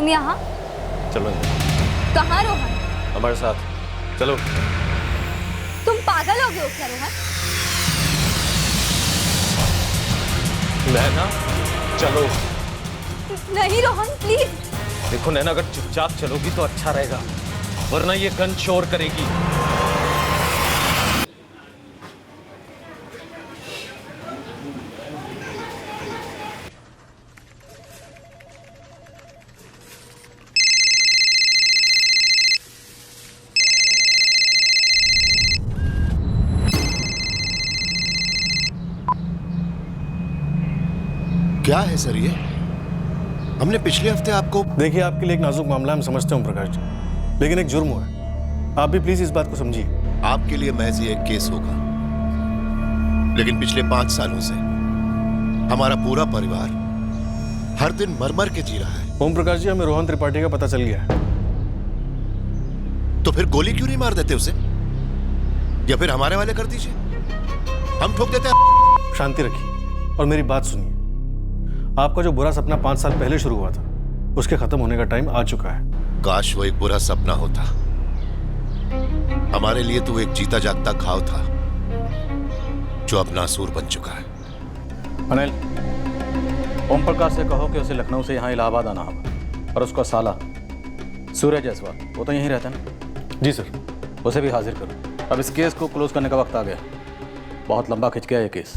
तुम यहाँ? चलो। कहाँ रोहन? हमारे साथ चलो। तुम पागल हो गए हो क्या रोहन? नैना चलो। नहीं रोहन प्लीज। देखो नैना, अगर चुपचाप चलोगी तो अच्छा रहेगा, वरना ये गन शोर करेगी। क्या है सर ये? हमने पिछले हफ्ते आपको। देखिए, आपके लिए एक नाजुक मामला हम समझते हैं प्रकाश जी, लेकिन एक जुर्म हुआ है। आप भी प्लीज इस बात को समझिए। आपके लिए महज ये एक केस होगा, लेकिन पिछले 5 सालों से हमारा पूरा परिवार हर दिन मर मर के जी रहा है। ओम प्रकाश जी, हमें रोहन त्रिपाठी का पता चल गया है। तो फिर गोली क्यों नहीं मार देते उसे, या फिर हमारे वाले कर दीजिए, हम ठोक देते हैं। शांति रखिए और मेरी बात सुनिए। आपका जो बुरा सपना 5 साल पहले शुरू हुआ था, उसके खत्म होने का टाइम आ चुका है। काश वो एक बुरा सपना होता। हमारे लिए तो एक जीता जागता घाव था जो अपना असूर बन चुका है। अनिल, ओम प्रकाश से कहो कि उसे लखनऊ से यहाँ इलाहाबाद आना होगा, और उसका साला सूर्य जायसवाल, वो तो यहीं रहता है ना? जी सर। उसे भी हाजिर करो। अब इस केस को क्लोज करने का वक्त आ गया। बहुत लंबा खिंच गया ये केस।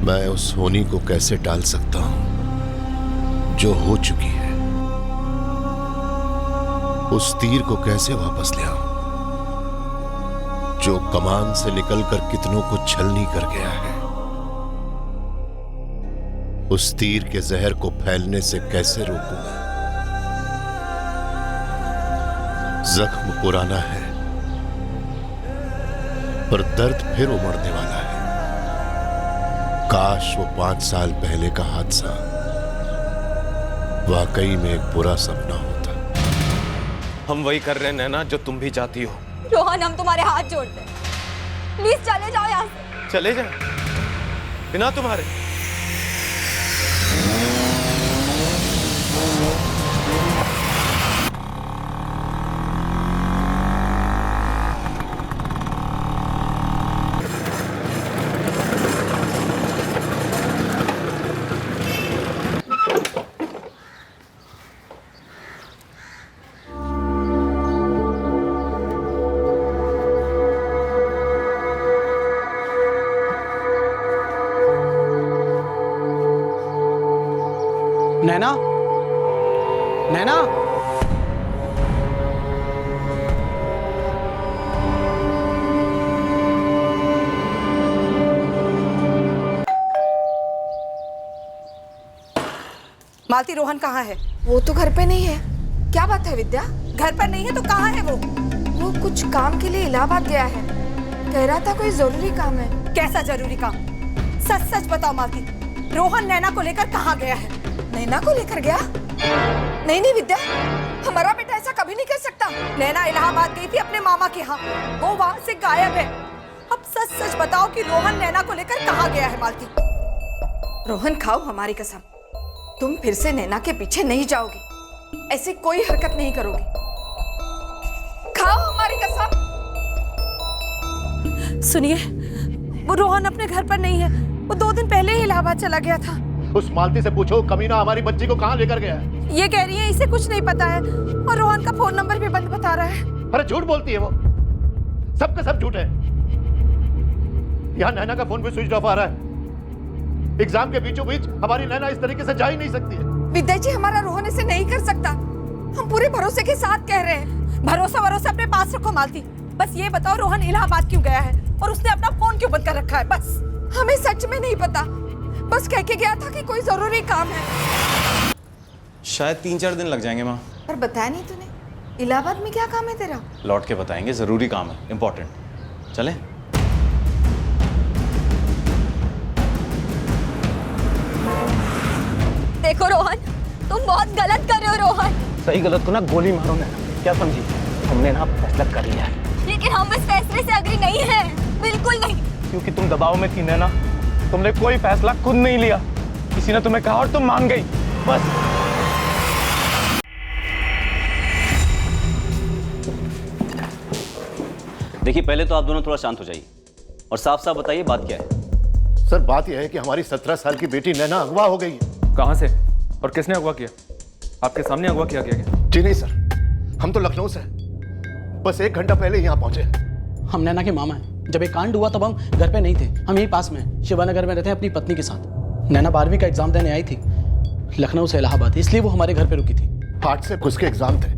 मैं उस होनी को कैसे टाल सकता हूं जो हो चुकी है? उस तीर को कैसे वापस ले आऊं जो कमान से निकलकर कितनों को छलनी कर गया है? उस तीर के जहर को फैलने से कैसे रोकूं मैं? जख्म पुराना है, पर दर्द फिर उमड़ने वाला है। काश वो 5 साल पहले का हादसा वाकई में एक बुरा सपना होता। हम वही कर रहे हैं नैना जो तुम भी चाहती हो। रोहन, हम तुम्हारे हाथ जोड़ते हैं, प्लीज चले जाओ यहाँ से। चले जाए बिना तुम्हारे? नैना, नैना, मालती, रोहन कहाँ है? वो तो घर पे नहीं है। क्या बात है विद्या? घर पर नहीं है तो कहाँ है वो? वो कुछ काम के लिए इलाहाबाद गया है। कह रहा था कोई जरूरी काम है। कैसा जरूरी काम? सच सच बताओ मालती, रोहन नैना को लेकर कहाँ गया है? नैना को लेकर गया? नहीं नहीं विद्या, हमारा बेटा ऐसा कभी नहीं कर सकता। नैना इलाहाबाद गई थी अपने मामा के यहाँ, वो वहाँ से गायब है। अब सच सच बताओ कि रोहन नैना को लेकर कहाँ गया है मालती? रोहन, खाओ हमारी कसम, तुम फिर से नैना के पीछे नहीं जाओगी, ऐसी कोई हरकत नहीं करोगी। खाओ हमारी कसम। सुनिए, वो रोहन अपने घर पर नहीं है। वो 2 दिन पहले ही इलाहाबाद चला गया था। उस मालती से पूछो कमीना हमारी बच्ची को कहां लेकर गया है। ये कह रही है इसे कुछ नहीं पता है, और रोहन का फोन नंबर भी बंद बता रहा है। अरे झूठ बोलती है वो, सब का सब झूठ है। यहाँ नैना का फोन भी स्विच ऑफ आ रहा है। एग्जाम के बीचों बीच हमारी नैना इस तरीके से जा ही नहीं सकती है। विद्या जी, हमारा रोहन ऐसे नहीं कर सकता, हम पूरे भरोसे के साथ कह रहे हैं। भरोसा अपने पास रखो मालती। बस ये बताओ रोहन इलाहाबाद क्यों गया है, और उसने अपना फोन क्यों बंद कर रखा है? बस हमें सच में नहीं पता, बस कह के गया था कि कोई जरूरी काम है। शायद 3-4 दिन लग जाएंगे माँ। पर बताया नहीं तूने, इलाहाबाद में क्या काम है तेरा? लौट के बताएंगे, जरूरी काम है, इंपॉर्टेंट। चलें? देखो रोहन, तुम बहुत गलत कर रहे हो रोहन। सही गलत को ना गोली मारो नैना, क्या समझी? हमने ना फैसला कर लिया है। लेकिन हम इस फैसले से अग्री नहीं हैं, बिल्कुल नहीं। क्योंकि तुम दबाव में थी नैना, तुमने कोई फैसला खुद नहीं लिया, किसी ने तुम्हें कहा और तुम मान गई। बस देखिए, पहले तो आप दोनों थोड़ा शांत हो जाइए और साफ साफ बताइए बात क्या है। सर बात यह है कि हमारी 17 साल की बेटी नैना अगवा हो गई है। कहाँ से और किसने अगवा किया? आपके सामने अगवा किया गया क्या? जी नहीं सर, हम तो लखनऊ से हैं। बस 1 घंटा पहले यहाँ पहुंचे। हम नैना के मामा हैं। जब ये कांड हुआ तब हम घर पे नहीं थे, हम यहीं पास में शिवानगर में रहते हैं अपनी पत्नी के साथ। नैना 12वीं का एग्जाम देने आई थी लखनऊ से इलाहाबाद, इसलिए वो हमारे घर पे रुकी थी। 8 से घुस के एग्जाम थे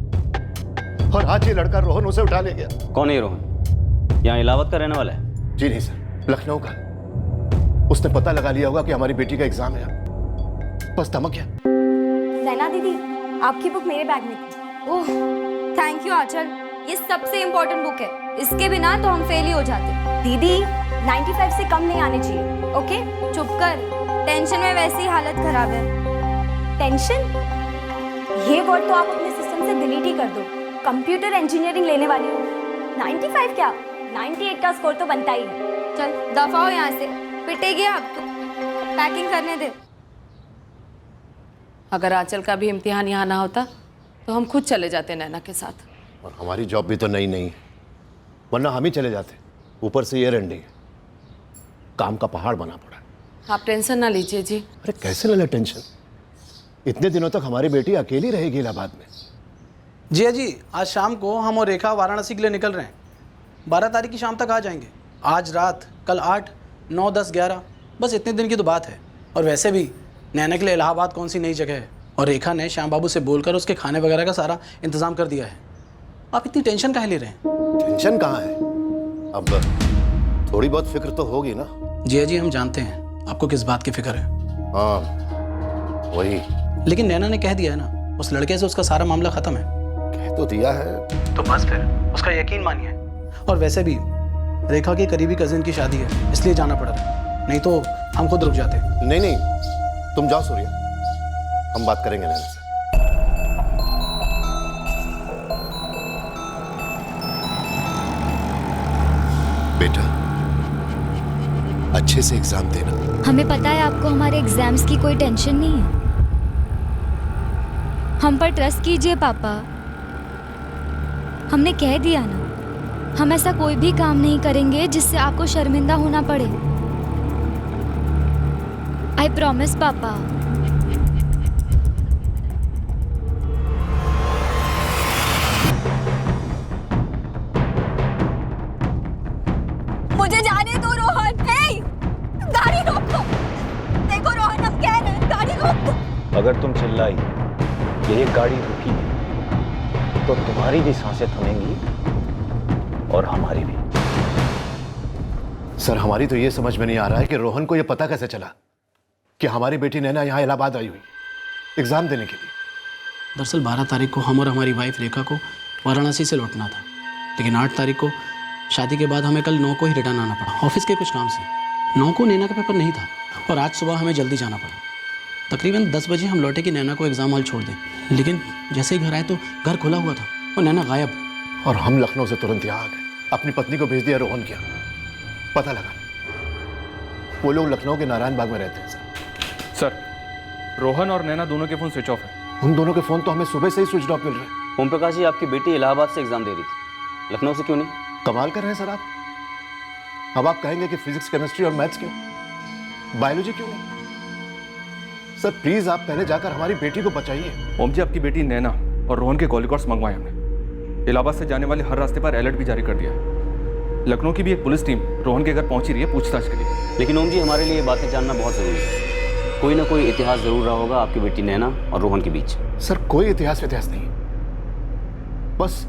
और आज ये लड़का रोहन उसे उठा ले गया। कौन है ये रोहन? यहाँ इलाहाबाद का रहने वाला है? जी नहीं सर, लखनऊ का। उसने पता लगा लिया होगा कि हमारी बेटी का एग्जाम है, बस धमक गया। नैना दीदी, आपकी बुक मेरे बैग में थी। ओह थैंक यू आंचल, ये सबसे इम्पोर्टेंट बुक है, इसके बिना तो हम फेल ही हो जाते। दीदी 95 से कम नहीं आने चाहिए। ओके चुप कर, टेंशन में वैसी ही हालत खराब है। टेंशन? ये वर्ड तो आप अपने सिस्टम से डिलीट ही कर दो। कंप्यूटर इंजीनियरिंग लेने वाली हूँ। 95 क्या, 98 का स्कोर तो बनता ही है। चल दफा हो यहाँ से, पिटेगी आप तो। पैकिंग करने दे। अगर आंचल का भी इम्तिहान यहाँ ना होता तो हम खुद चले जाते नैना के साथ। और हमारी जॉब भी तो नई नहीं, वरना हम ही चले जाते। ऊपर से ये रंडी काम का पहाड़ बना पड़ा। आप टेंशन ना लीजिए जी। अरे कैसे ना ले टेंशन, इतने दिनों तक हमारी बेटी अकेली रहेगी इलाहाबाद में। जी, आज शाम को हम और रेखा वाराणसी के लिए निकल रहे हैं। 12 तारीख की शाम तक आ जाएंगे। आज रात, कल 8, 9, 10, 11, बस इतने दिन की तो बात है। और वैसे भी नैना के लिए इलाहाबाद कौन सी नई जगह है, और रेखा ने श्याम बाबू से बोलकर उसके खाने वगैरह का सारा इंतजाम कर दिया है। आप इतनी टेंशन काहे ले रहे हैं? टेंशन कहाँ है, अब थोड़ी बहुत फिक्र तो होगी ना। जी हम जानते हैं आपको किस बात की फिक्र है। हाँ वही। लेकिन नैना ने कह दिया है ना, उस लड़के से उसका सारा मामला खत्म है। कह तो दिया है, तो बस फिर उसका यकीन मानिए। और वैसे भी रेखा के करीबी कजिन की शादी है, इसलिए जाना पड़ रहा है, नहीं तो हम खुद रुक जाते। नहीं, तुम जाओ सूर्या, हम बात करेंगे नैना से। बेटा अच्छे से एग्जाम देना। हमें पता है आपको हमारे एग्जाम्स की कोई टेंशन नहीं है। हम पर ट्रस्ट कीजिए पापा, हमने कह दिया ना, हम ऐसा कोई भी काम नहीं करेंगे जिससे आपको शर्मिंदा होना पड़े। आई प्रॉमिस पापा। मुझे जाने दो रोहन। हे, गाड़ी रोको। देखो रोहन, हम कह रहे हैं गाड़ी रोको। अगर तुम चिल्लाई ये गाड़ी रुकी तो तुम्हारी भी सांसें थमेंगी और हमारी भी। सर हमारी तो ये समझ में नहीं आ रहा है कि रोहन को ये पता कैसे चला कि हमारी बेटी नैना यहाँ इलाहाबाद आई हुई एग्जाम देने के लिए। दरअसल 12 तारीख को हम और हमारी वाइफ रेखा को वाराणसी से लौटना था, लेकिन 8 तारीख को शादी के बाद हमें कल 9 को ही रिटर्न आना पड़ा ऑफिस के कुछ काम से। 9 को नैना का पेपर नहीं था और आज सुबह हमें जल्दी जाना पड़ा। तकरीबन 10 बजे हम लौटे कि नैना को एग्जाम हॉल छोड़ दें, लेकिन जैसे ही घर आए तो घर खुला हुआ था और नैना गायब। और हम लखनऊ से तुरंत यहाँ आ गए, अपनी पत्नी को भेज दिया रोहन किया पता लगा। वो लोग लखनऊ के नारायण बाग में रहते हैं। सर, रोहन और नैना दोनों के फोन स्विच ऑफ है। उन दोनों के फोन तो हमें सुबह से ही स्विच ऑफ मिल रहे हैं। ओम प्रकाश जी, आपकी बेटी इलाहाबाद से एग्जाम दे रही थी, लखनऊ से क्यों नहीं? कमाल कर रहे हैं सर आप। अब आप कहेंगे कि फिजिक्स, केमिस्ट्री और मैथ्स क्यों, बायोलॉजी क्यों नहीं? सर प्लीज आप पहले जाकर हमारी बेटी को बचाइए। ओम जी, आपकी बेटी नैना और रोहन के कॉल रिकॉर्ड्स मंगवाए हमने। इलाहाबाद से जाने वाले हर रास्ते पर अलर्ट भी जारी कर दिया है। लखनऊ की भी एक पुलिस टीम रोहन के घर पहुंची रही है पूछताछ के लिए। लेकिन ओम जी, हमारे लिए ये बातें जानना बहुत जरूरी है। कोई ना कोई इतिहास जरूर रहा होगा आपकी बेटी नैना और रोहन के बीच। सर कोई इतिहास नहीं, बस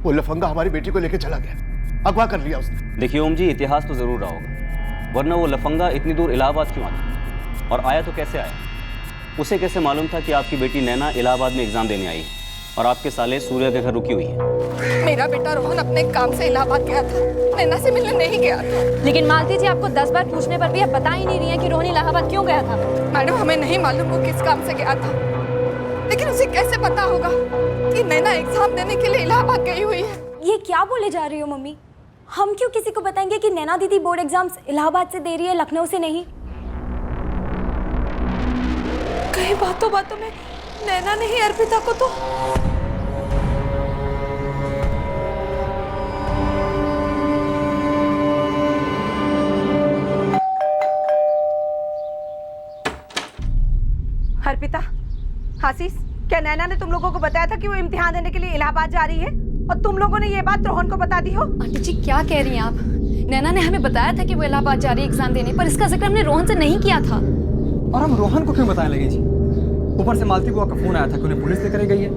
वो लफंगा हमारी बेटी को लेकर चला गया, अगवा कर लिया उसने। देखिए ओम जी, इतिहास तो जरूर रहा होगा, वरना वो लफंगा इतनी दूर इलाहाबाद क्यों आता, और आया तो कैसे आया? उसे कैसे मालूम था कि आपकी बेटी नैना इलाहाबाद में एग्जाम देने आई है और आपके साले सूर्य के घर रुकी हुई है? मेरा बेटा रोहन अपने काम से इलाहाबाद गया था, नैना से मिलने नहीं गया था। लेकिन मालती जी, आपको 10 बार पूछने पर भी आप बता ही नहीं रही हैं कि रोहन इलाहाबाद क्यों गया था। मैडम, हमें नहीं मालूम वो किस काम से गया था, लेकिन उसे कैसे पता होगा कि नैना एग्जाम देने के लिए इलाहाबाद गई हुई है? ये क्या बोले जा रही हो मम्मी? हम क्यों किसी को बताएंगे कि नैना दीदी बोर्ड एग्जाम्स इलाहाबाद से दे रही है, लखनऊ से नहीं? कहीं बातों बातों में नैना ने ही अर्पिता को तो आशीष, क्या नैना ने तुम लोगों को बताया था कि वो इम्तिहान देने के लिए इलाहाबाद जा रही है और तुम लोगों ने ये बात रोहन को बता दी हो? आंटी जी क्या कह रही हैं आप? नैना ने हमें बताया था कि वो इलाहाबाद जा रही है एग्जाम देने, पर इसका जिक्र हमने रोहन से नहीं किया था। और हम रोहन को क्यों बताने लगे जी? ऊपर से मालती बुआ का फोन आया था कि उन्हें पुलिस लेकर गई है।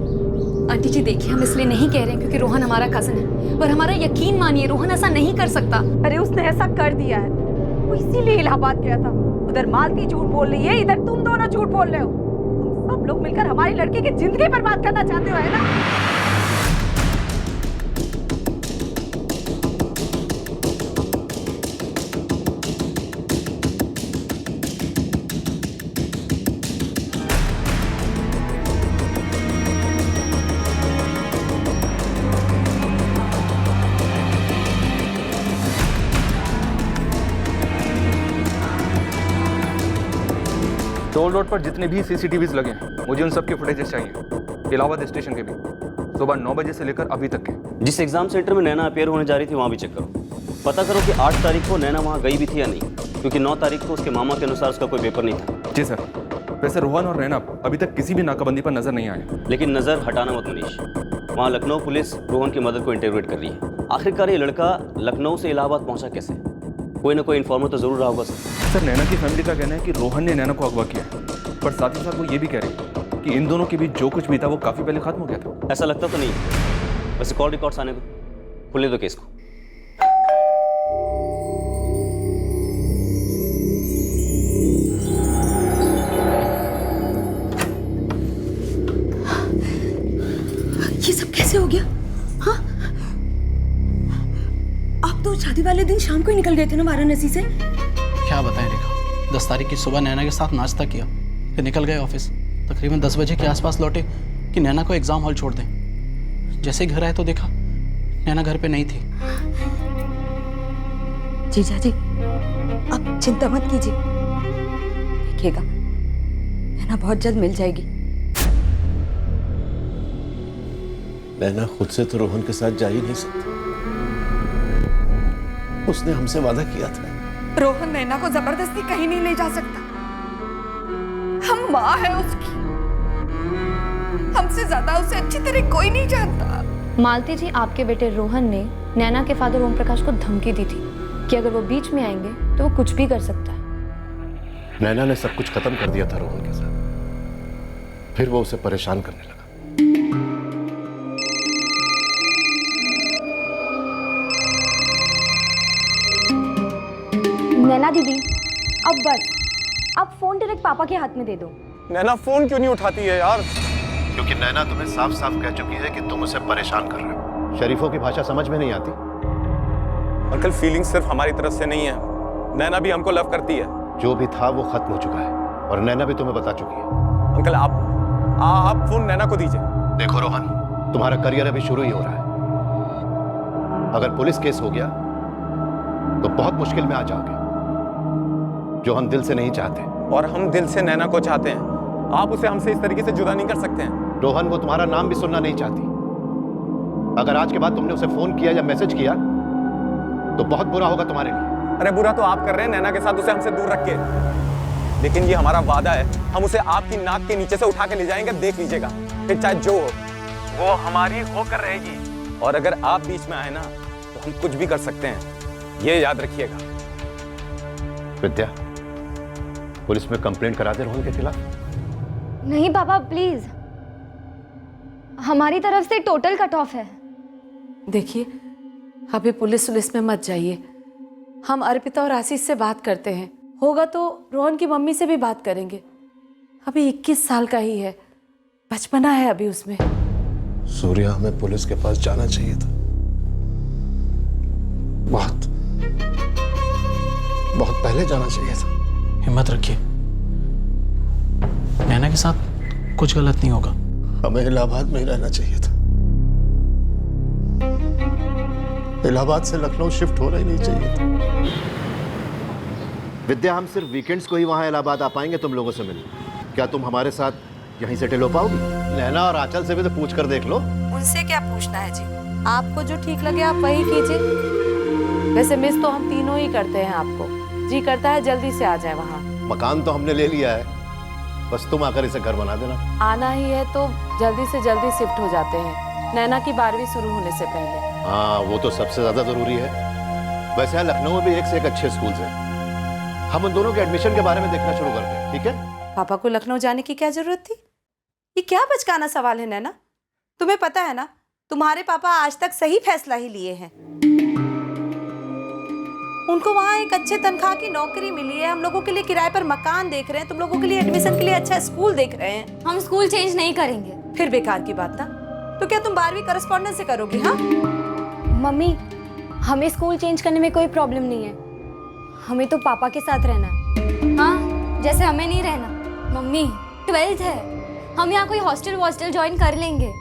आंटी जी देखिए, हम इसलिए नहीं कह रहे हैं क्योंकि रोहन हमारा कजन है, पर हमारा यकीन मानिए रोहन ऐसा नहीं कर सकता। अरे उसने ऐसा कर दिया है, वो इसीलिए इलाहाबाद गया था। उधर मालती झूठ बोल रही है, इधर तुम दोनों झूठ बोल रहे हो। तुम सब लोग मिलकर हमारी लड़की की जिंदगी बर्बाद करना चाहते हो, है ना? टोल रोड पर जितने भी सीसीटीवीज लगे हैं मुझे उन सब के फुटेजेस चाहिए, इलाहाबाद स्टेशन के भी, सुबह 9 बजे से लेकर अभी तक के। जिस एग्जाम सेंटर में नैना अपेयर होने जा रही थी वहाँ भी चेक करो, पता करो कि 8 तारीख को नैना वहाँ गई भी थी या नहीं, क्योंकि 9 तारीख को उसके मामा के अनुसार उसका कोई पेपर नहीं था। जी सर। वैसे रोहन और नैना अभी तक किसी भी नाकाबंदी पर नजर नहीं आए। लेकिन नज़र हटाना मत मनीष, वहाँ लखनऊ पुलिस रोहन की मदद को इंटरव्यूट कर रही है। आखिरकार ये लड़का लखनऊ से इलाहाबाद पहुँचा कैसे? कोई ना कोई इन्फॉर्मर तो जरूर रहा होगा सर, नैना की फैमिली का कहना है कि रोहन ने नैना को अगवा किया, पर साथ ही साथ वो ये भी कह रहे हैं कि इन दोनों के बीच जो कुछ भी था वो काफी पहले खत्म हो गया था। ऐसा लगता तो नहीं, वैसे कॉल रिकॉर्ड्स आने दो, खुले दो केस को। ये सब कैसे हो गया? हाँ, आप तो शादी वाले दिन शाम को ही निकल गए थे ना वाराणसी से? क्या बताएं रेखा, 10 तारीख की सुबह नैना के साथ नाश्ता किया, फिर निकल गए ऑफिस। तकरीबन 10 बजे के आसपास लौटे कि नैना को एग्जाम हॉल छोड़ दें। जैसे ही घर आए तो देखा नैना घर पे नहीं थी। जीजा जी आप चिंता मत कीजिए, देखिएगा नैना बहुत जल्द मिल जाएगी। नैना खुद से तो रोहन के साथ जा ही नहीं सकती, उसने हमसे वादा किया था। रोहन नैना को जबरदस्ती कहीं नहीं ले जा सकता। हम माँ है उसकी, हमसे ज्यादा उसे अच्छी तरह कोई नहीं जानता। मालती जी, आपके बेटे रोहन ने नैना के फादर ओम प्रकाश को धमकी दी थी कि अगर वो बीच में आएंगे तो वो कुछ भी कर सकता है। नैना ने सब कुछ खत्म कर दिया था रोहन के साथ, फिर वो उसे परेशान करने लगा। नैना दीदी अब बस, अब फोन डायरेक्ट पापा के हाथ में दे दो। नैना फोन क्यों नहीं उठाती है यार? क्योंकि नैना तुम्हें साफ साफ कह चुकी है कि तुम उसे परेशान कर रहे हो। शरीफों की भाषा समझ में नहीं आती। अंकल, फीलिंग सिर्फ हमारी तरफ से नहीं है, नैना भी हमको लव करती है। जो भी था वो खत्म हो चुका है और नैना भी तुम्हें बता चुकी है। अंकल आप फोन नैना को दीजिए। देखो रोहन, तुम्हारा करियर अभी शुरू ही हो रहा है। अगर पुलिस केस हो गया तो बहुत मुश्किल में आ जाओगे, जो हम दिल से नहीं चाहते। और हम दिल से नैना को चाहते हैं। आप उसे हमसे इस तरीके से जुदा नहीं कर सकते हैं। रोहन, वो तुम्हारा नाम भी सुनना नहीं चाहती। अगर आज के बाद तुमने उसे फोन किया या मैसेज किया तो बहुत बुरा होगा तुम्हारे लिए। अरे बुरा तो आप कर रहे हैं नैना के साथ उसे हमसे दूर रख के, लेकिन ये हमारा वादा है, हम उसे आपकी नाक के नीचे से उठा के ले जाएंगे। देख लीजिएगा, फिर चाहे जो हो वो हमारी होकर रहेगी। और अगर आप बीच में आए ना तो हम कुछ भी कर सकते हैं, ये याद रखिएगा। विद्या, पुलिस में कंप्लेंट करा दे रोहन के खिलाफ। नहीं पापा प्लीज, हमारी तरफ से टोटल कट ऑफ है। देखिए, अभी पुलिस में मत जाइए। हम अर्पिता और आशीष से बात करते हैं, होगा तो रोहन की मम्मी से भी बात करेंगे। अभी 21 साल का ही है, बचपना है अभी उसमें। सूर्या, हमें पुलिस के पास जाना चाहिए था। बहुत पहले जाना चाहिए था। हिम्मत रखिए, नैना के साथ कुछ गलत नहीं होगा। हमें इलाहाबाद में ही रहना चाहिए था। इलाहाबाद से लखनऊ शिफ्ट होना ही नहीं चाहिए था। विद्या, हम सिर्फ वीकेंड्स को ही वहां इलाहाबाद आ पाएंगे तुम लोगों से मिलने। क्या तुम हमारे साथ यहीं सेटल हो पाओगी? नैना और आंचल से भी तो पूछ कर देख लो। उनसे क्या पूछना है जी, आपको जो ठीक लगे आप वही कीजिए। वैसे मिस तो हम तीनों ही करते हैं आपको, जी करता है जल्दी से आ जाए वहाँ। मकान तो हमने ले लिया है, बस तुम आकर इसे घर बना देना। आना ही है तो जल्दी से जल्दी शिफ्ट हो जाते हैं, नैना की 12वीं शुरू होने से पहले। हाँ, वो तो सबसे ज्यादा जरूरी है। वैसे यहाँ लखनऊ में भी एक से एक अच्छे स्कूल हैं। हम उन दोनों के एडमिशन के बारे में देखना शुरू करते हैं, ठीक है? पापा को लखनऊ जाने की क्या जरूरत थी? ये क्या बचकाना सवाल है नैना? तुम्हें पता है ना, तुम्हारे पापा आज तक सही फैसला ही लिए हैं। उनको वहाँ एक अच्छे तनख्वाह की नौकरी मिली है, हम लोगों के लिए किराए पर मकान देख रहे हैं, तुम लोगों के लिए एडमिशन के लिए अच्छा स्कूल देख रहे हैं। हम स्कूल चेंज नहीं करेंगे। फिर बेकार की बात ना। तो क्या तुम 12वीं करस्पॉन्डेंस से करोगी? हाँ मम्मी, हमें स्कूल चेंज करने में कोई प्रॉब्लम नहीं है, हमें तो पापा के साथ रहना है। हाँ, जैसे हमें नहीं रहना। मम्मी 12th है, हम यहाँ कोई हॉस्टल ज्वाइन कर लेंगे,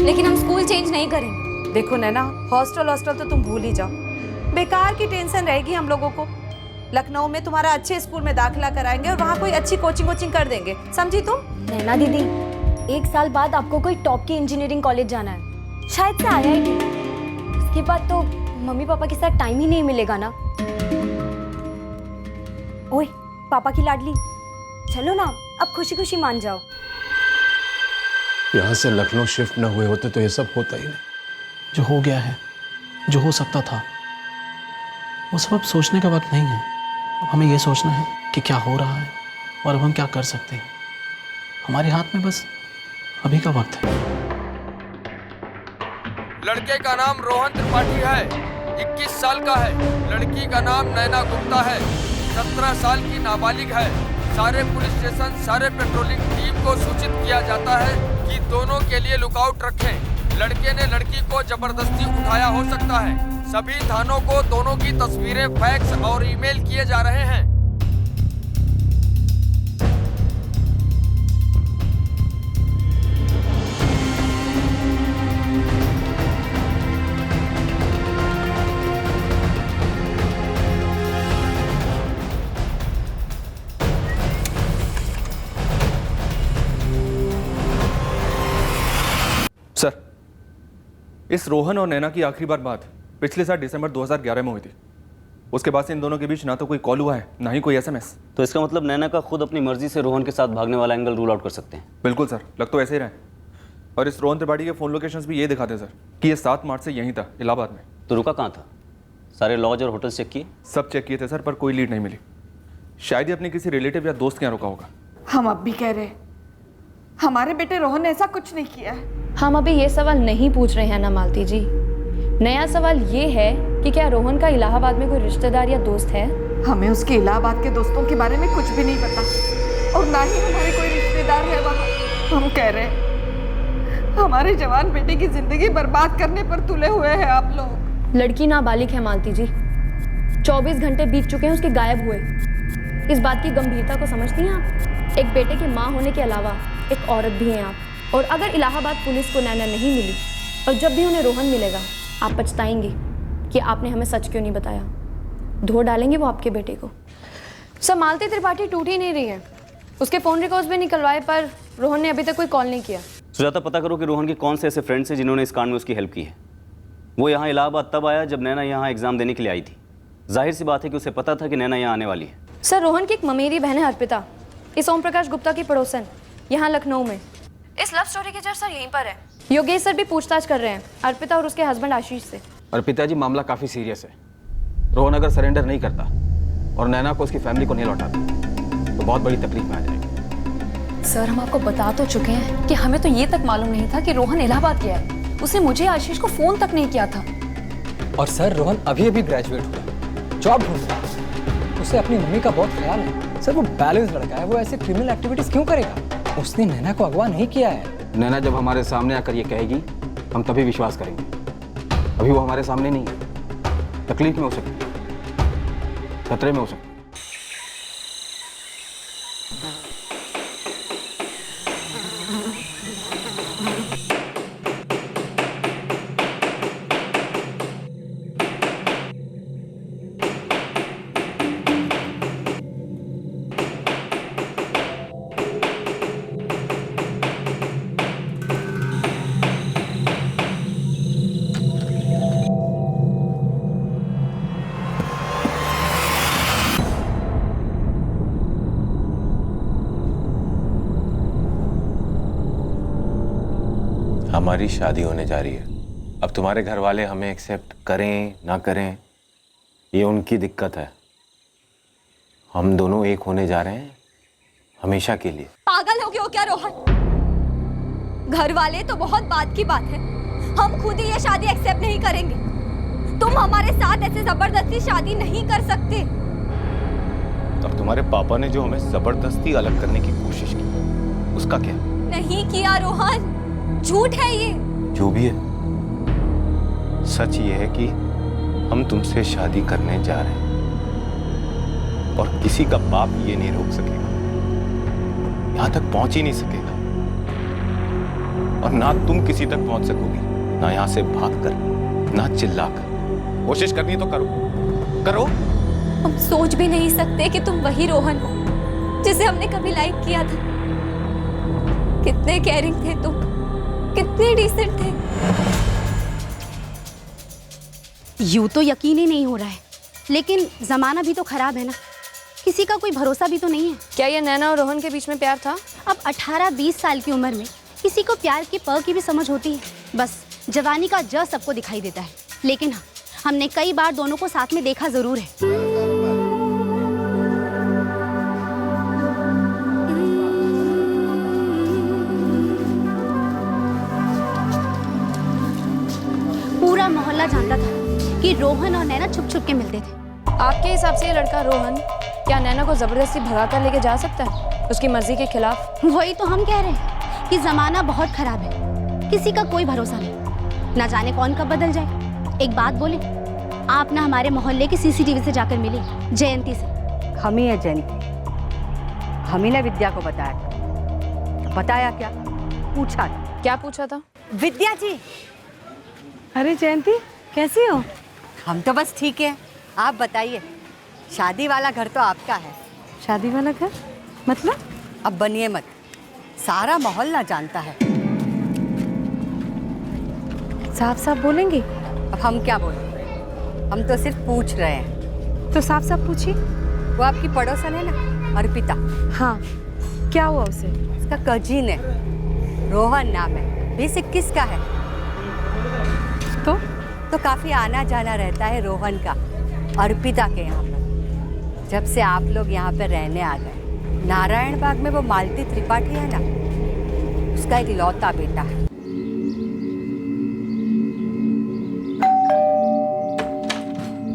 लेकिन हम स्कूल चेंज नहीं करेंगे। देखो नैना, हॉस्टल तो तुम भूल ही जाओ, बेकार की टेंशन रहेगी हम लोगों को। लखनऊ में तुम्हारा अच्छे स्कूल में दाखिला कराएंगे और वहाँ कोई अच्छी कोचिंग कर देंगे, समझी तुम? नैना दीदी, 1 साल बाद आपको कोई टॉप की इंजीनियरिंग कॉलेज जाना है, शायद से IIT। उसके बाद तो मम्मी पापा के साथ टाइम ही नहीं मिलेगा ना। ओए पापा की लाडली, चलो ना, अब खुशी खुशी मान जाओ। यहाँ से लखनऊ शिफ्ट न हुए होते तो ये सब होता ही नहीं। जो हो गया है, जो हो सकता था, वो सब अब सोचने का वक्त नहीं है। अब हमें ये सोचना है कि क्या हो रहा है और अब हम क्या कर सकते हैं। हमारे हाथ में बस अभी का वक्त है। लड़के का नाम रोहन त्रिपाठी है, 21 साल का है। लड़की का नाम नैना गुप्ता है, 17 साल की नाबालिग है। सारे पुलिस स्टेशन, सारे पेट्रोलिंग टीम को सूचित किया जाता है कि दोनों के लिए लुकआउट रखें। लड़के ने लड़की को जबरदस्ती उठाया हो सकता है। सभी थानों को दोनों की तस्वीरें फैक्स और ईमेल किए जा रहे हैं। सर, इस रोहन और नैना की आखिरी बार बात पिछले साल दिसंबर 2011 में हुई थी। उसके बाद से इन दोनों के बीच ना तो कोई कॉल हुआ है, ना ही कोई SMS। तो इसका मतलब नैना का खुद अपनी मर्जी से रोहन के साथ भागने वाला एंगल रूल आउट कर सकते हैं? बिल्कुल सर, लग तो ऐसे ही रहे। और इस रोहन त्रिपाठी के फ़ोन लोकेशंस भी ये दिखाते हैं सर कि ये 7 मार्च से यहीं था, इलाहाबाद में। तो रुका कहाँ था? सारे लॉज और होटल्स चेक किए? सब चेक किए थे सर, पर कोई लीड नहीं मिली। शायद ही अपने किसी रिलेटिव या दोस्त के यहाँ रुका होगा। हम अब भी कह रहे हैं, हमारे बेटे रोहन ने ऐसा कुछ नहीं किया है। हम अभी ये सवाल नहीं पूछ रहे हैं ना मालती जी। नया सवाल ये है कि क्या रोहन का इलाहाबाद में कोई रिश्तेदार या दोस्त है? हमें उसके इलाहाबाद के दोस्तों के बारे में कुछ भी नहीं पता और ना ही हमारे कोई रिश्तेदार है वहाँ। हम कह रहे हैं, हमारे जवान बेटे की जिंदगी बर्बाद करने पर तुले हुए हैं आप लोग। लड़की नाबालिग है मालती जी, 24 घंटे बीत चुके हैं उसके गायब हुए। इस बात की गंभीरता को समझती हैं आप? एक बेटे की माँ होने के अलावा एक औरत भी हैं आप। और अगर इलाहाबाद पुलिस को नैना नहीं मिली और जब भी उन्हें रोहन मिलेगा, आप पछताएंगे कि आपने हमें सच क्यों नहीं बताया। धो डालेंगे वो आपके बेटे को। सर, मालती त्रिपाठी टूट ही नहीं रही है। उसके फ़ोन रिकॉर्ड्स भी निकलवाए पर रोहन ने अभी तक कोई कॉल नहीं किया। सुजाता, पता करो कि रोहन के कौन से ऐसे फ्रेंड्स हैं जिन्होंने इस कांड में उसकी हेल्प की है। वो यहाँ इलाहाबाद तब आया जब नैना यहाँ एग्जाम देने के लिए आई थी। जाहिर सी बात है कि उसे पता था कि नैना यहाँ आने वाली है। सर, रोहन की एक ममेरी बहन है अर्पिता, इस ओम प्रकाश गुप्ता की पड़ोसन, यहाँ लखनऊ में। इस लव स्टोरी के जड़ सर यहीं पर है। योगेश सर भी पूछताछ कर रहे हैं अर्पिता और उसके हस्बैंड आशीष से। अर्पिता जी, मामला काफी सीरियस है। रोहन अगर सरेंडर नहीं करता और नैना को उसकी फैमिली को नहीं लौटाता तो बहुत बड़ी तकलीफ में आ जाएगी। सर, हम आपको बता तो चुके हैं कि हमें तो ये तक मालूम नहीं था कि रोहन इलाहाबाद गया है। उसने मुझे आशीष को फोन तक नहीं किया था। और सर, रोहन अभी अभी ग्रेजुएट हुआ, जॉब ढूंढ रहा है। उसे अपनी मम्मी का बहुत ख्याल है। सर, वो बैलेंस लड़का है, वो ऐसे क्रिमिनल एक्टिविटीज क्यों करेगा? उसने नैना को अगवा नहीं किया है। नैना जब हमारे सामने आकर ये कहेगी हम तभी विश्वास करेंगे। अभी वो हमारे सामने नहीं है, तकलीफ में हो सकती है, खतरे में हो सकती है। हमारी शादी होने जा रही है। अब तुम्हारे घर वाले हमें एक्सेप्ट करें ना करें ये उनकी दिक्कत है। हम दोनों एक होने जा रहे हैं हमेशा के लिए। पागल हो गए हो क्या रोहन? घर वाले तो बहुत बात की बात है, हम खुद ही ये शादी एक्सेप्ट नहीं करेंगे। तुम हमारे साथ ऐसे जबरदस्ती शादी नहीं कर सकते। अब तुम्हारे पापा ने जो हमें जबरदस्ती अलग करने की कोशिश की उसका क्या? नहीं किया रोहन, झूठ है ये। जो भी है, सच ये है कि हम तुमसे शादी करने जा रहे हैं और किसी का बाप ये नहीं रोक सकेगा, यहां तक पहुंच ही नहीं सकेगा। और ना तुम किसी तक पहुंच सकोगी, ना यहां से भागकर, ना चिल्लाकर। कोशिश करनी तो करो, करो। हम सोच भी नहीं सकते कि तुम वही रोहन हो जिसे हमने कभी लाइक किया था। कितने केयरिंग थे तुम, कितने डिसेंट थे। यूं तो यकीन ही नहीं हो रहा है, लेकिन जमाना भी तो खराब है ना, किसी का कोई भरोसा भी तो नहीं है। क्या ये नैना और रोहन के बीच में प्यार था? अब 18-20 साल की उम्र में किसी को प्यार की प की भी समझ होती है। बस जवानी का ज सबको दिखाई देता है, लेकिन हाँ, हमने कई बार दोनों को साथ में देखा जरूर है। पूरा मोहल्ला जानता था कि रोहन और नैना छुप छुप के मिलते थे। आपके हिसाब से ये लड़का रोहन क्या नैना को जबरदस्ती भगा कर लेके जा सकता है, उसकी मर्जी के खिलाफ? वही तो हम कह रहे हैं कि जमाना बहुत खराब है, किसी का कोई भरोसा नहीं, ना जाने कौन कब बदल जाए। एक बात बोले, आप ना हमारे मोहल्ले की सीसीटीवी से जाकर मिली जयंती से। हम ही है जयंती, हम ही ने विद्या को बताया। बताया क्या? पूछा। क्या पूछा था? विद्या जी। अरे जयंती, कैसी हो? हम तो बस ठीक है, आप बताइए। शादी वाला घर तो आपका है। शादी वाला घर मतलब? अब बनिए मत, सारा मोहल्ला जानता है। साफ साफ बोलेंगे? अब हम क्या बोलें, हम तो सिर्फ पूछ रहे हैं। तो साफ साफ पूछिए। वो आपकी पड़ोसन है ना, अर्पिता? हाँ, क्या हुआ उसे? उसका कजिन है, रोहन नाम है, 20-21 का है। तो काफी आना जाना रहता है रोहन का अर्पिता के यहाँ पर। जब से आप लोग यहाँ पर रहने आ गए, नारायण बाग में वो मालती त्रिपाठी है ना, उसका एक लौता बेटा है।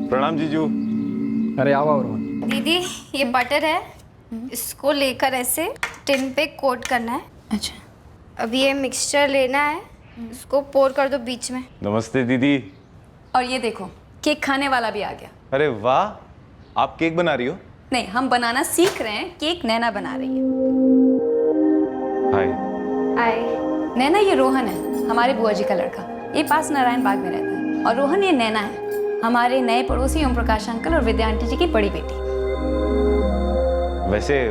प्रणाम जीजू। अरे आओ रोहन। दीदी, ये बटर है, इसको लेकर ऐसे टिन पे कोट करना है। अच्छा। अब ये मिक्सचर लेना है, इसको पोर कर दो बीच में। नमस्ते दीदी। और ये देखो, केक खाने वाला भी आ गया। अरे वाह, आप केक बना रही हो? नहीं, हम बनाना सीख रहे हैं, केक नैना बना रही है। हाय। हाय। नैना, ये रोहन है, हमारे बुआ जी का लड़का, ये पास नारायण बाग में रहता है। और रोहन, ये नैना है, हमारे नए पड़ोसी ओम प्रकाश अंकल और विद्या आंटी जी की बड़ी बेटी। वैसे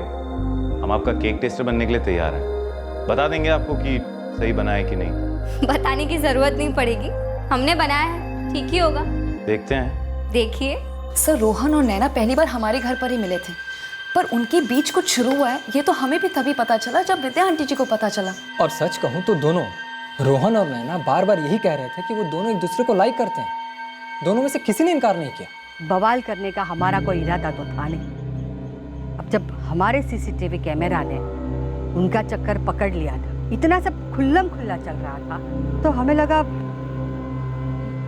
हम आपका केक टेस्टर बनने के लिए तैयार हैं। बता देंगे आपको कि सही बना है कि नहीं। बताने की जरूरत नहीं पड़ेगी, हमने बनाया है, ठीक ही होगा। देखते हैं। देखिए। सर, रोहन और नैना पहली बार हमारे घर पर ही मिले थे, पर उनके बीच कुछ शुरू हुआ है, ये तो हमें भी तभी पता चला जब विद्या आंटी जी को पता चला। और सच कहूँ तो दोनों, रोहन और नैना बार बार यही कह रहे थे कि वो दोनों एक दूसरे को लाइक करते हैं। दोनों में से किसी ने इनकार नहीं किया। बवाल करने का हमारा कोई इरादा तो था नहीं। अब जब हमारे सीसीटीवी कैमरा ने उनका चक्कर पकड़ लिया था, इतना सब खुल्लम खुल्ला चल रहा था, तो हमें लगा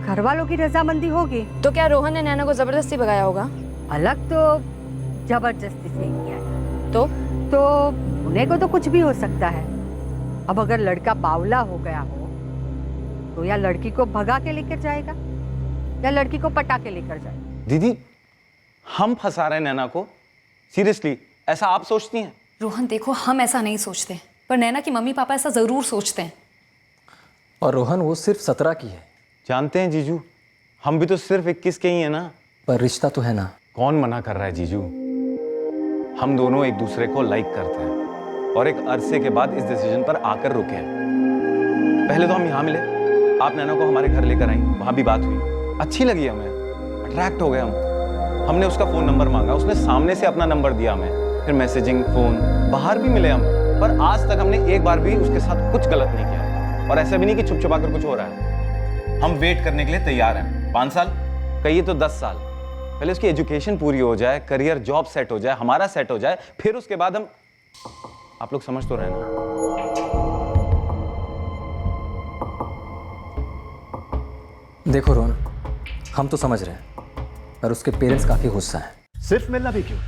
घर वालों की रजामंदी होगी। तो क्या रोहन ने नैना को जबरदस्ती भगाया होगा? अलग तो जबरदस्ती से किया है, तो उन्हें को तो कुछ भी हो सकता है। अब अगर लड़का बावला हो गया हो तो या लड़की को भगा के लेकर जाएगा या लड़की को पटा के लेकर जाएगा। दीदी, हम फंसा रहे हैं नैना को? सीरियसली, ऐसा आप सोचती हैं? रोहन देखो, हम ऐसा नहीं सोचते, पर नैना की मम्मी पापा ऐसा जरूर सोचते हैं। और रोहन, वो सिर्फ 17 की है। जानते हैं जीजू, हम भी तो सिर्फ 21 के ही है ना। पर रिश्ता तो है ना। कौन मना कर रहा है जीजू? हम दोनों एक दूसरे को लाइक करते हैं और एक अरसे के बाद इस डिसीजन पर आकर रुके हैं। पहले तो हम यहाँ मिले, आप नैना को हमारे घर लेकर आई, वहाँ भी बात हुई, अच्छी लगी हमें, अट्रैक्ट हो गए हम। हमने उसका फ़ोन नंबर मांगा, उसने सामने से अपना नंबर दिया हमें, फिर मैसेजिंग, फ़ोन, बाहर भी मिले हम, पर आज तक हमने एक बार भी उसके साथ कुछ गलत नहीं किया। और ऐसा भी नहीं कि छुप छुपा कर कुछ हो रहा है। हम वेट करने के लिए तैयार हैं। 5 साल कहिए तो 10 साल। पहले उसकी एजुकेशन पूरी हो जाए, करियर जॉब सेट हो जाए, हमारा सेट हो जाए, फिर उसके बाद हम। आप लोग समझ तो रहे ना? देखो रोहन, हम तो समझ रहे हैं, पर उसके पेरेंट्स काफी गुस्सा हैं। सिर्फ मिलना भी क्यों?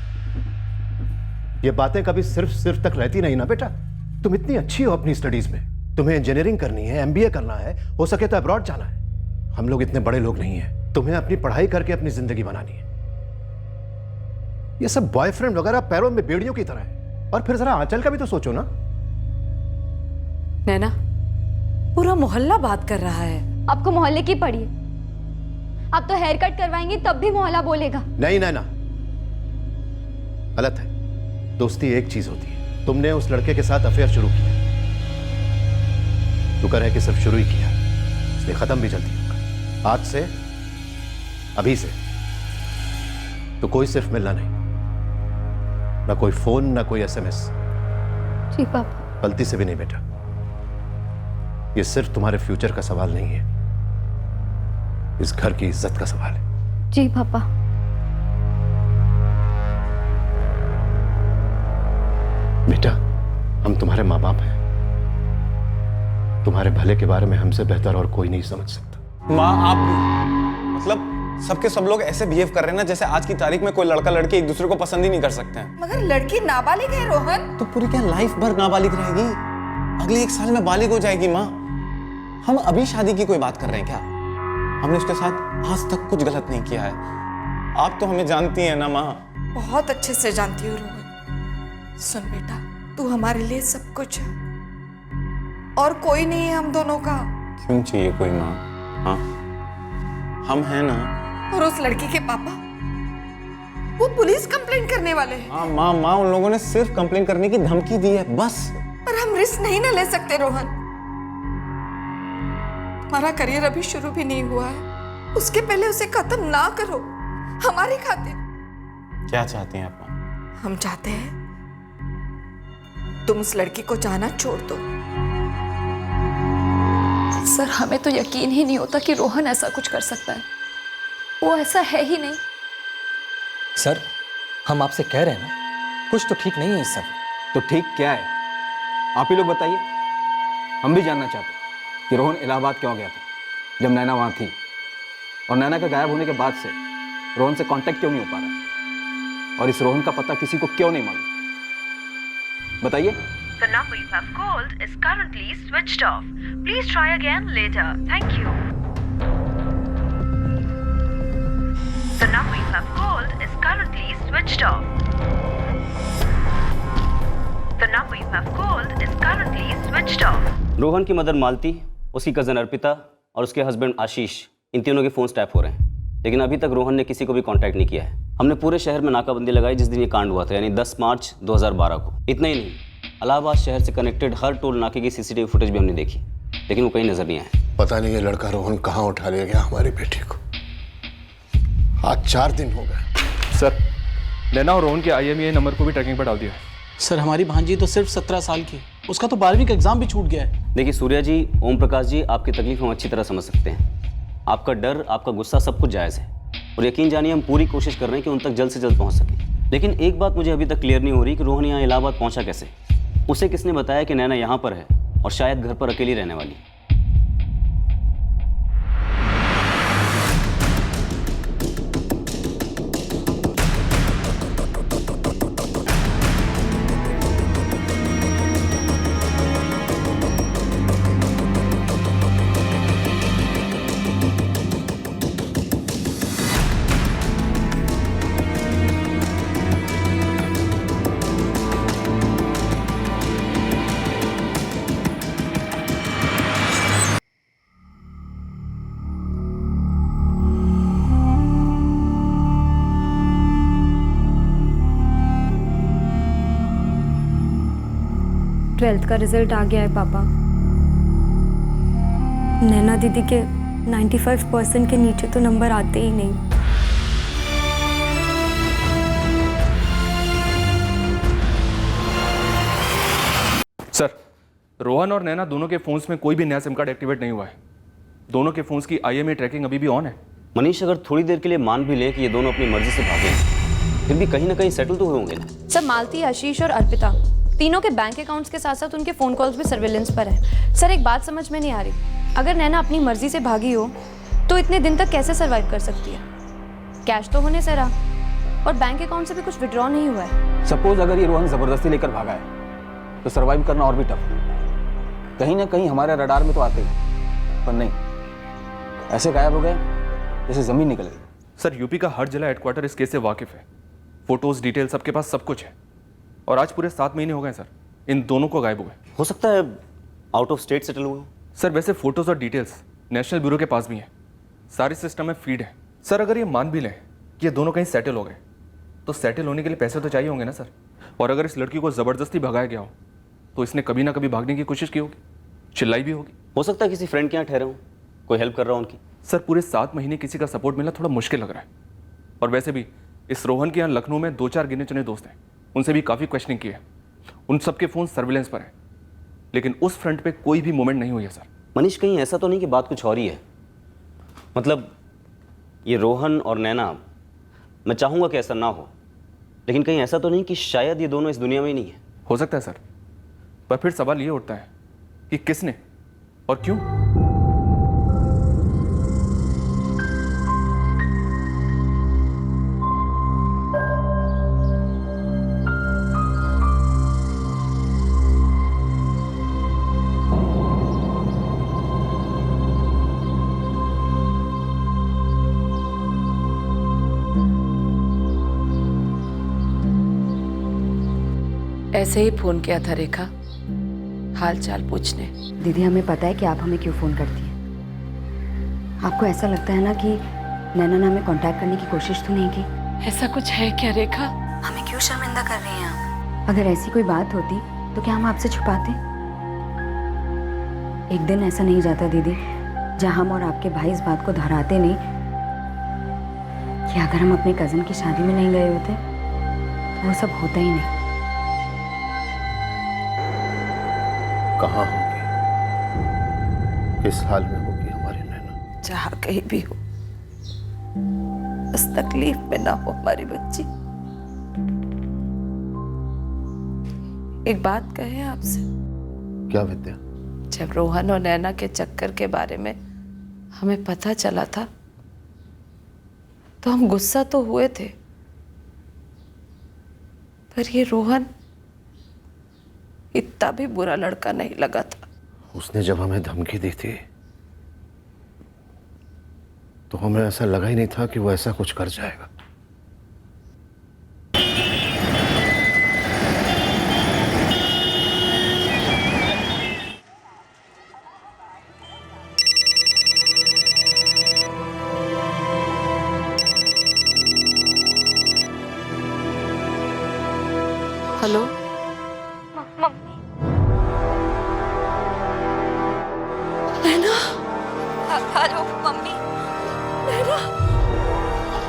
ये बातें कभी सिर्फ तक रहती नहीं ना बेटा। तुम इतनी अच्छी हो अपनी स्टडीज में, तुम्हें इंजीनियरिंग करनी है, एमबीए करना है, हो सके तो अब्रॉड जाना है। हम लोग इतने बड़े लोग नहीं हैं, तुम्हें अपनी पढ़ाई करके अपनी जिंदगी बनानी है। ये सब बॉयफ्रेंड वगैरह पैरों में बेड़ियों की तरह है। और फिर जरा आंचल का भी तो सोचो ना। नैना, पूरा मोहल्ला बात कर रहा है। आपको मोहल्ले की पड़ी है। आप तो हेयर कट करवाएंगे तब भी मोहल्ला बोलेगा। नहीं नैना, गलत है। दोस्ती एक चीज होती है। तुमने उस लड़के के साथ अफेयर शुरू किया, शुक्र है कि सिर्फ शुरू ही किया, इसलिए खत्म भी जल्दी होगा। आज से, अभी से तो कोई सिर्फ मिलना नहीं, ना कोई फोन, ना कोई एसएमएस। जी पापा। गलती से भी नहीं बेटा। ये सिर्फ तुम्हारे फ्यूचर का सवाल नहीं है, इस घर की इज्जत का सवाल है। जी पापा। बेटा, हम तुम्हारे माँ बाप हैं। तुम्हारे भले के बारे में हमसे बेहतर और कोई नहीं समझ सकता। माँ, आप मतलब सबके सब लोग ऐसे बिहेव कर रहे हैं ना जैसे आज की तारीख में कोई लड़का लड़की एक दूसरे को पसंद ही नहीं कर सकते हैं। मगर लड़की नाबालिग है रोहन। तो पूरी क्या लाइफ भर नाबालिग रहेगी? अगले 1 साल में बालिग हो जाएगी। माँ, हम अभी शादी की कोई बात कर रहे हैं क्या? हमने उसके साथ आज तक कुछ गलत नहीं किया है। आप तो हमें जानती हैं ना माँ। बहुत अच्छे से जानती हूँ रोहन। सुन बेटा, तू हमारे लिए सब कुछ है और कोई नहीं है हम दोनों का। क्यों चाहिए कोई माँ? हाँ, हम हैं ना। और उस लड़की के पापा, वो पुलिस कंप्लेंट करने वाले हैं। हाँ माँ, उन लोगों ने सिर्फ कंप्लेंट करने की धमकी दी है, बस। पर हम रिस्क नहीं ना ले सकते रोहन। हमारा करियर अभी शुरू भी नहीं हुआ है, उसके पहले उसे खत्म ना करो हमारी खातिर। क्या चाहती हैं आप माँ? हम चाहते हैं तुम उस लड़की को जाना छोड़ दो। सर, हमें तो यकीन ही नहीं होता कि रोहन ऐसा कुछ कर सकता है। वो ऐसा है ही नहीं। सर, हम आपसे कह रहे हैं ना, कुछ तो ठीक नहीं है इस सब। तो ठीक क्या है? आप ही लोग बताइए। हम भी जानना चाहते हैं कि रोहन इलाहाबाद क्यों गया था जब नैना वहाँ थी, और नैना के गायब होने के बाद से रोहन से कांटेक्ट क्यों नहीं हो पा रहा, और इस रोहन का पता किसी को क्यों नहीं मालूम? बताइए। The number you have called is currently switched off. Please try again later. Thank you. The number you have called is currently switched off. The number you have called is currently switched off. Rohan की mother मालती, उसकी cousin Arpita और उसके husband आशीष, इन तीनों के phone tap हो रहे हैं, लेकिन अभी तक रोहन ने किसी को भी कांटेक्ट नहीं किया है। हमने पूरे शहर में नाकाबंदी लगाई जिस दिन ये कांड हुआ था, यानी 10 मार्च 2012 को। इतना ही नहीं, इलाहाबाद शहर से कनेक्टेड हर टोल नाके की सीसीटीवी फुटेज भी हमने देखी, लेकिन वो कहीं नजर नहीं आया। पता नहीं ये लड़का रोहन कहाँ उठा ले गया हमारी बेटी को। आज 4 दिन हो गए। सर, नैना और रोहन के IMEI नंबर को भी ट्रैकिंग पर डाल दिया है। सर, हमारी भांजी तो सिर्फ 17 साल की, उसका तो 12वीं का एग्जाम भी छूट गया है। देखिए सूर्या जी, ओम प्रकाश जी, आपकी तकलीफ हम अच्छी तरह समझ सकते हैं। आपका डर, आपका गुस्सा सब कुछ जायज़ है, और यकीन जानिए हम पूरी कोशिश कर रहे हैं कि उन तक जल्द से जल्द पहुंच सकें। लेकिन एक बात मुझे अभी तक क्लियर नहीं हो रही कि रोहन यहाँ इलाहाबाद पहुंचा कैसे। उसे किसने बताया कि नैना यहाँ पर है और शायद घर पर अकेली रहने वाली? ट्वेल्थ का रिजल्ट आ गया है पापा। नैना दीदी के 95% के नीचे तो नंबर आते ही नहीं। सर, रोहन और नैना दोनों के फोन्स में कोई भी नया सिम कार्ड एक्टिवेट नहीं हुआ है। दोनों के फोन्स की IMEI ट्रैकिंग अभी भी ऑन है। मनीष, अगर थोड़ी देर के लिए मान भी ले कि ये दोनों अपनी मर्जी से भागे, फिर भी कहीं ना कहीं सेटल तो हुए होंगे ना। सर, मालती, आशीष और अर्पिता तीनों के बैंक अकाउंट्स के साथ साथ उनके फ़ोन कॉल्स भी सर्विलेंस पर है। सर, एक बात समझ में नहीं आ रही, अगर नैना अपनी मर्जी से भागी हो तो इतने दिन तक कैसे सर्वाइव कर सकती है? कैश तो होने से रहा और बैंक अकाउंट से भी कुछ विड्रॉ नहीं हुआ है। सपोज अगर ये रोहन जबरदस्ती लेकर भागा है तो सर्वाइव करना और भी टफ है। कहीं ना कहीं हमारे रडार में तो आते ही, पर नहीं, ऐसे गायब हो गए जैसे जमीन निकल गई। सर, यूपी का हर जिला हेडक्वार्टर इस केस से वाकिफ है। फोटोज, डिटेल सबके पास सब कुछ है। और आज पूरे 7 महीने हो गए सर, इन दोनों को गायब हुए। हो सकता है आउट ऑफ स्टेट सेटल हुए। सर, वैसे फोटोज और डिटेल्स नेशनल ब्यूरो के पास भी हैं, सारे सिस्टम में फीड है। सर, अगर ये मान भी लें कि ये दोनों कहीं सेटल हो गए, तो सेटल होने के लिए पैसे तो चाहिए होंगे ना सर। और अगर इस लड़की को ज़बरदस्ती भगाया गया हो तो इसने कभी ना कभी भागने की कोशिश की होगी, चिल्लाई भी होगी। हो सकता है किसी फ्रेंड के यहाँ ठहरे हो, कोई हेल्प कर रहा हो उनकी। सर, पूरे 7 महीने किसी का सपोर्ट मिलना थोड़ा मुश्किल लग रहा है। और वैसे भी इस रोहन के यहाँ लखनऊ में 2-4 गिने चुने दोस्त हैं, उनसे भी काफ़ी क्वेश्चनिंग की है। उन सबके फ़ोन सर्विलेंस पर हैं, लेकिन उस फ्रंट पे कोई भी मूवमेंट नहीं हुई है सर। मनीष, कहीं ऐसा तो नहीं कि बात कुछ और ही है? मतलब ये रोहन और नैना, मैं चाहूँगा कि ऐसा ना हो, लेकिन कहीं ऐसा तो नहीं कि शायद ये दोनों इस दुनिया में ही नहीं है? हो सकता है सर, पर फिर सवाल ये उठता है कि किसने और क्यों। ऐसे ही फोन किया था रेखा, हाल चाल पूछने। दीदी, हमें पता है कि आप हमें क्यों फ़ोन करती हैं। आपको ऐसा लगता है ना कि नैना ने हमें कांटेक्ट करने की कोशिश तो नहीं की? ऐसा कुछ है क्या रेखा? हमें क्यों शर्मिंदा कर रही हैं आप? अगर ऐसी कोई बात होती तो क्या हम आपसे छुपाते? एक दिन ऐसा नहीं जाता दीदी जहां हम और आपके भाई इस बात को दोहराते नहीं कि अगर हम अपने कज़न की शादी में नहीं गए होते तो वो सब होता ही नहीं। कहाँ होगी, किस हाल में होगी हमारी नैना? जहाँ कहीं भी हो, बस तकलीफ में ना हो हमारी बच्ची। एक बात कहे आपसे। क्या विद्या? जब रोहन और नैना के चक्कर के बारे में हमें पता चला था तो हम गुस्सा तो हुए थे, पर ये रोहन इतना भी बुरा लड़का नहीं लगा था। उसने जब हमें धमकी दी थी तो हमें ऐसा लगा ही नहीं था कि वो ऐसा कुछ कर जाएगा। Hello, mummy. Naina. Hello mummy. Naina,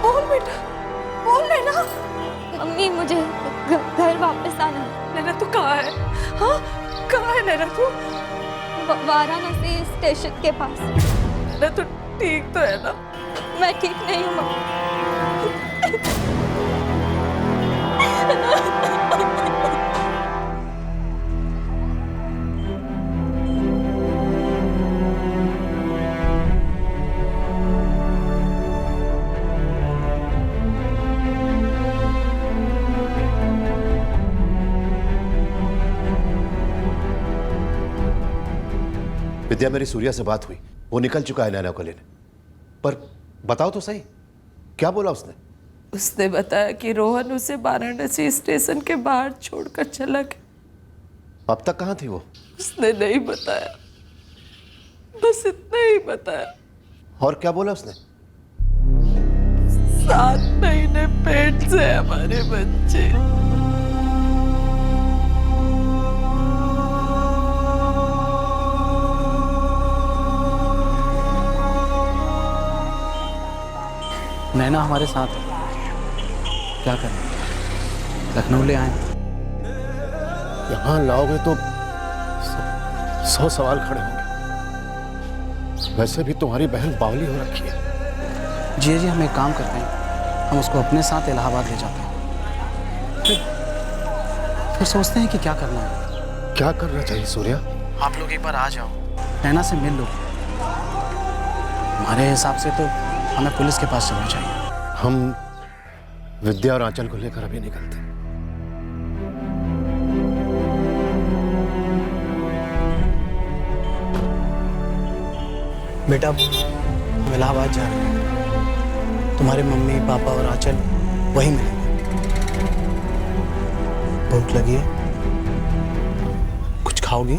बोल बेटा, बोल नैना। मम्मी, मुझे घर वापस आना है। नैना, तू कहाँ है? हाँ, कहाँ है नैना तू? वाराणसी स्टेशन के पास। नैना, तू ठीक तो है ना? मैं ठीक नहीं हूँ मम्मी। विद्या, मेरी सूर्या से बात हुई, वो निकल चुका है नैना को लेने। पर बताओ तो सही, क्या बोला उसने? उसने बताया कि रोहन उसे वाराणसी स्टेशन के बाहर छोड़कर चला गया। अब तक कहाँ थी वो? उसने नहीं बताया, बस इतना ही बताया। और क्या बोला उसने? 7 महीने पेट से हमारे बच्चे। नैना हमारे साथ है, क्या करें? लखनऊ ले आए। यहाँ लाओगे तो 100 सवाल खड़े होंगे। वैसे भी तुम्हारी बहन बावली हो रखी है। जी हम एक काम करते हैं, हम उसको अपने साथ इलाहाबाद ले जाते हैं, फिर सोचते हैं कि क्या करना है। क्या करना चाहिए सूर्या? आप लोग एक बार आ जाओ, नैना से मिल लो। हमारे हिसाब से तो हमें पुलिस के पास चलना चाहिए। हम विद्या और आंचल को लेकर अभी निकलते हैं। बेटा, हम इलाहाबाद जा रहे हैं। तुम्हारे मम्मी पापा और आंचल वहीं मिलेंगे। भूख लगी है? कुछ खाओगी?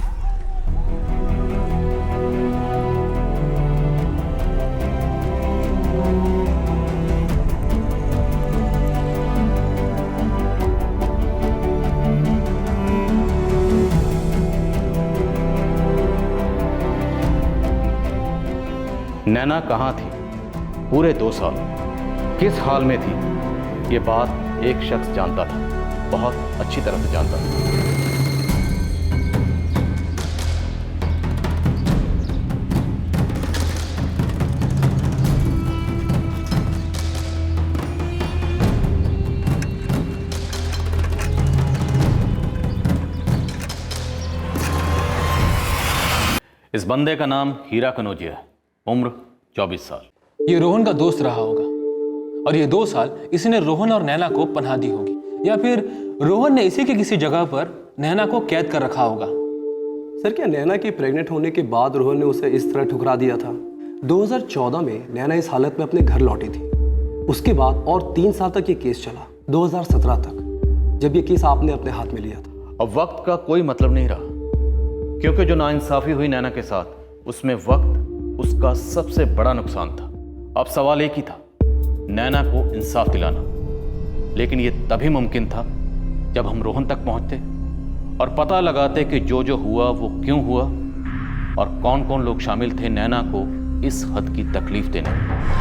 नैना कहाँ थी पूरे 2 साल, किस हाल में थी, ये बात एक शख्स जानता था, बहुत अच्छी तरह से जानता था। इस बंदे का नाम हीरा कनौजिया है, उम्र 24 साल। ये रोहन का दोस्त रहा होगा और ये 2 साल इसने रोहन और नैना को पनाह दी होगी, या फिर रोहन ने इसी के किसी जगह पर नैना को कैद कर रखा होगा। सर, क्या नैना के प्रेग्नेंट होने के बाद रोहन ने उसे इस तरह ठुकरा दिया था? 2014 में नैना इस हालत में अपने घर लौटी थी। उसके बाद और 3 साल तक ये केस चला, 2017 तक, जब ये केस आपने अपने हाथ में लिया था। अब वक्त का कोई मतलब नहीं रहा, क्योंकि जो नाइंसाफी हुई नैना के साथ, उसमें वक्त उसका सबसे बड़ा नुकसान था। अब सवाल एक ही था, नैना को इंसाफ दिलाना। लेकिन ये तभी मुमकिन था जब हम रोहन तक पहुंचते और पता लगाते कि जो जो हुआ वो क्यों हुआ और कौन कौन लोग शामिल थे नैना को इस हद की तकलीफ देने में।